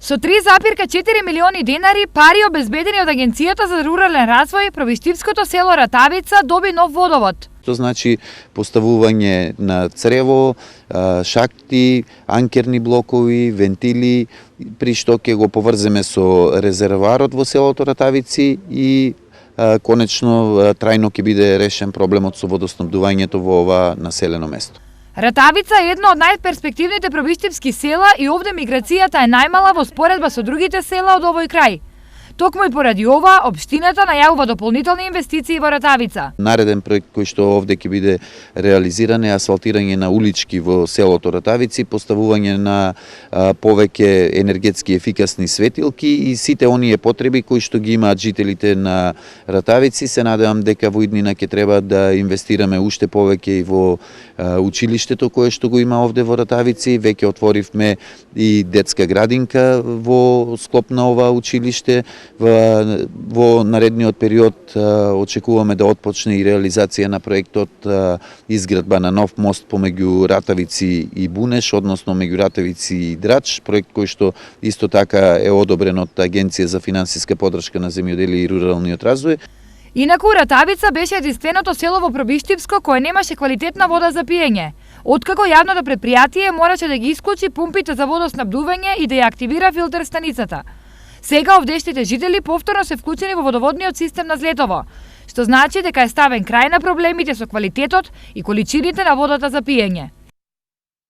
Со 3,4 милиони денари, пари обезбедени од Агенцијата за рурален развој, Пробиштивското село Ратавица доби нов водовод. Тоа значи поставување на црево, шахти, анкерни блокови, вентили, при што ќе го поврземе со резервоарот во селото Ратавици и конечно трајно ќе биде решен проблемот со водоснабдувањето во ова населено место. Ратавица е едно од најперспективните пробиштивски села и овде миграцијата е најмала во споредба со другите села од овој крај. Токму и поради ова, општината најавува дополнителни инвестиции во Ратавица. Нареден проект кој што овде ќе биде реализиран е асфалтирање на улички во селото Ратавици, поставување на повеќе енергетски ефикасни светилки и сите оние потреби кои што ги имаат жителите на Ратавици. Се надевам дека во иднина ќе треба да инвестираме уште повеќе и во училиштето кое што го има овде во Ратавици. Веќе отворивме и детска градинка во склоп на ова училиште. Во наредниот период очекуваме да отпочне и реализација на проектот изградба на нов мост помеѓу Ратавици и Бунеш, односно меѓу Ратавици и Драч, проект кој што исто така е одобрен од Агенција за финансиска поддршка на земјоделие и руралниот развој. Инаку Ратавица беше единственото село во Пробиштивско кое немаше квалитетна вода за пиење, откако јавното претпријатие мораше да ги исклучи пумпите за водоснабдување и да ја активира филтер станицата. Сега овдешните жители повторно се вклучени во водоводниот систем на Злетово, што значи дека е ставен крај на проблемите со квалитетот и количините на водата за пиење.